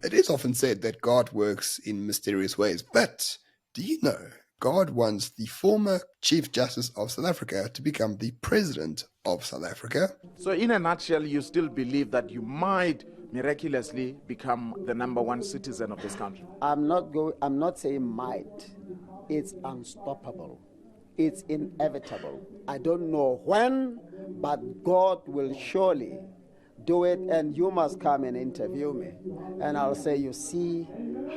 It is often said that God works in mysterious ways, but do you know God wants the former Chief Justice of South Africa to become the President of South Africa? So, in a nutshell, you still believe that you might miraculously become the number one citizen of this country? I'm not saying might. It's unstoppable. It's inevitable. I don't know when, but God will surely do it, and you must come and interview me. And I'll say, you see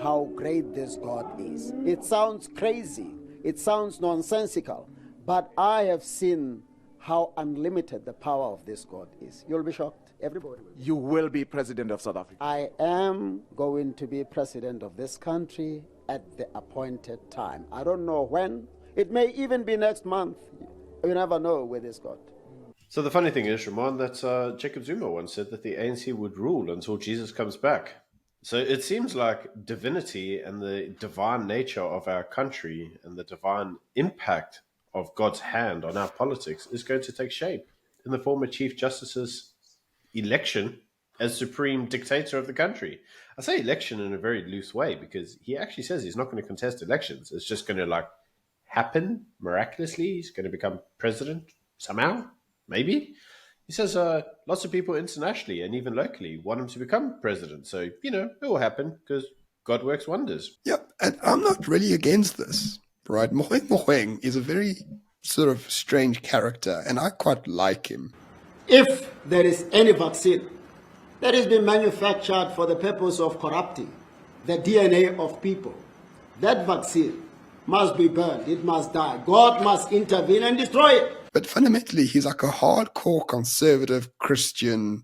how great this God is. It sounds crazy. It sounds nonsensical. But I have seen how unlimited the power of this God is. You'll be shocked. Everybody will. You will be president of South Africa. I am going to be president of this country at the appointed time. I don't know when. It may even be next month. You never know with this God. So the funny thing is, Ramon, that Jacob Zuma once said that the ANC would rule until Jesus comes back. So it seems like divinity and the divine nature of our country and the divine impact of God's hand on our politics is going to take shape in the former Chief Justice's election as supreme dictator of the country. I say election in a very loose way because he actually says he's not going to contest elections. It's just going to happen miraculously. He's going to become president somehow. Maybe. He says lots of people internationally and even locally want him to become president. So, it will happen because God works wonders. Yep, and I'm not really against this, right? Mogoeng Mogoeng is a very sort of strange character, and I quite like him. If there is any vaccine that has been manufactured for the purpose of corrupting the DNA of people, that vaccine must be burned. It must die. God must intervene and destroy it. But fundamentally, he's like a hardcore conservative Christian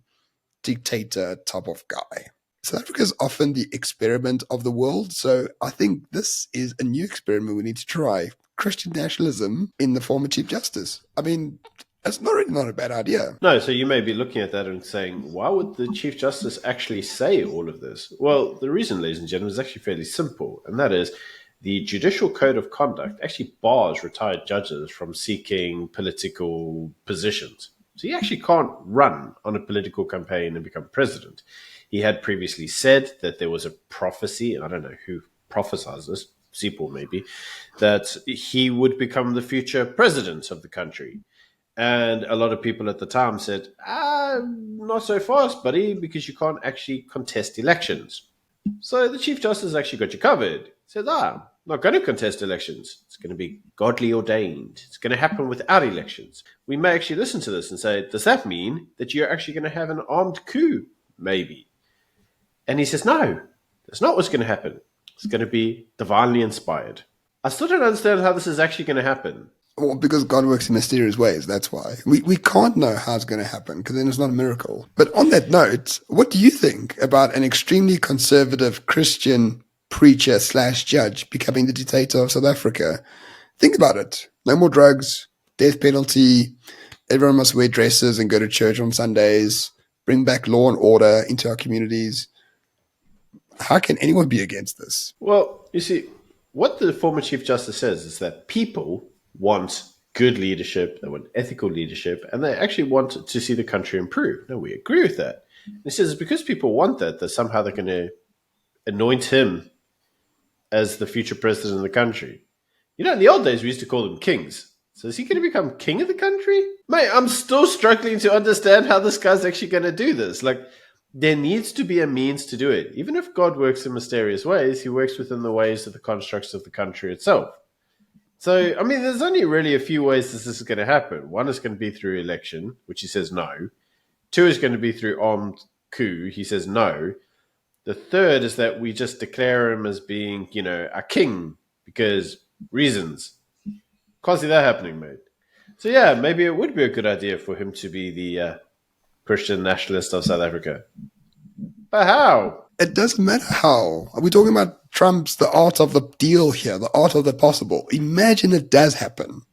dictator type of guy. South Africa is often the experiment of the world, so I think this is a new experiment we need to try. Christian nationalism in the former Chief Justice. I mean, it's not a bad idea. No, so you may be looking at that and saying, why would the Chief Justice actually say all of this? Well, the reason, ladies and gentlemen, is actually fairly simple, and that is the Judicial Code of Conduct actually bars retired judges from seeking political positions. So he actually can't run on a political campaign and become president. He had previously said that there was a prophecy, and I don't know who prophesies this, Sipho maybe, that he would become the future president of the country. And a lot of people at the time said, not so fast, buddy, because you can't actually contest elections. So the Chief Justice actually got you covered. He said, not going to contest elections. It's going to be godly ordained. It's going to happen without elections. We may actually listen to this and say, does that mean that you're actually going to have an armed coup? Maybe. And he says, no, that's not what's going to happen. It's going to be divinely inspired. I still don't understand how this is actually going to happen. Well, because God works in mysterious ways, that's why. We can't know how it's going to happen, because then it's not a miracle. But on that note, what do you think about an extremely conservative Christian preacher / judge becoming the dictator of South Africa? Think about it. No more drugs, death penalty, everyone must wear dresses and go to church on Sundays, bring back law and order into our communities. How can anyone be against this? Well, you see, what the former Chief Justice says is that people want good leadership, they want ethical leadership, and they actually want to see the country improve. No, we agree with that. And he says because people want that somehow they're going to anoint him as the future president of the country. In the old days, we used to call them kings. So is he going to become king of the country? Mate, I'm still struggling to understand how this guy's actually going to do this. There needs to be a means to do it. Even if God works in mysterious ways, he works within the ways of the constructs of the country itself. So, there's only really a few ways this is going to happen. One is going to be through election, which he says no. Two is going to be through armed coup. He says no. The third is that we just declare him as being, a king because reasons. Can't see that happening, mate. So, yeah, maybe it would be a good idea for him to be the Christian nationalist of South Africa. But how? It doesn't matter how. Are we talking about Trump's the art of the deal here, the art of the possible? Imagine it does happen.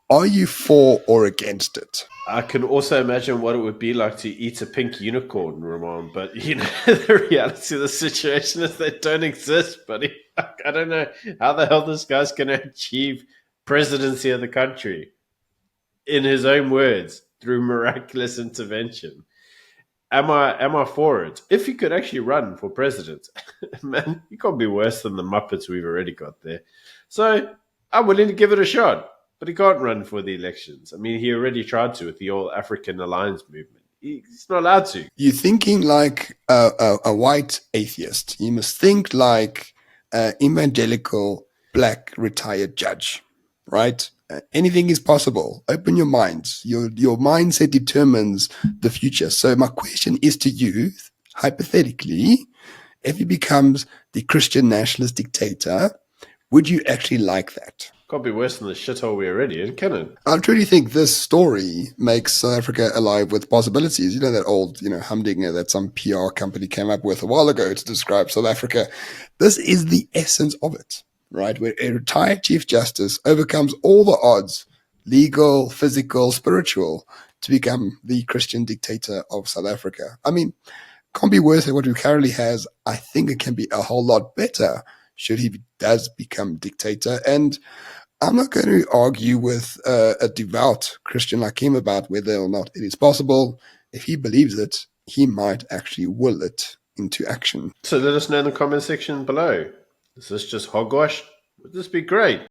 Are you for or against it? I can also imagine what it would be like to eat a pink unicorn, Ramon. But, the reality of the situation is they don't exist, buddy. I don't know how the hell this guy's going to achieve presidency of the country. In his own words, through miraculous intervention. am I for it? If he could actually run for president, man, he can't be worse than the Muppets we've already got there. So I'm willing to give it a shot, but he can't run for the elections. I mean, he already tried to with the All African Alliance movement. He's not allowed to. You're thinking like a white atheist. You must think like an evangelical black retired judge, right? Anything is possible. Open your minds. Your mindset determines the future. So my question is to you, hypothetically, if he becomes the Christian nationalist dictator, would you actually like that? Can't be worse than the shithole we're already in, can it? I truly think this story makes South Africa alive with possibilities. You know, that old, humdinger that some PR company came up with a while ago to describe South Africa. This is the essence of it, right? Where a retired Chief Justice overcomes all the odds, legal, physical, spiritual, to become the Christian dictator of South Africa. I mean, can't be worse than what we currently has. I think it can be a whole lot better should he does become dictator. And I'm not going to argue with a devout Christian like him about whether or not it is possible. If he believes it, he might actually will it into action. So let us know in the comment section below. Is this just hogwash? Would this be great?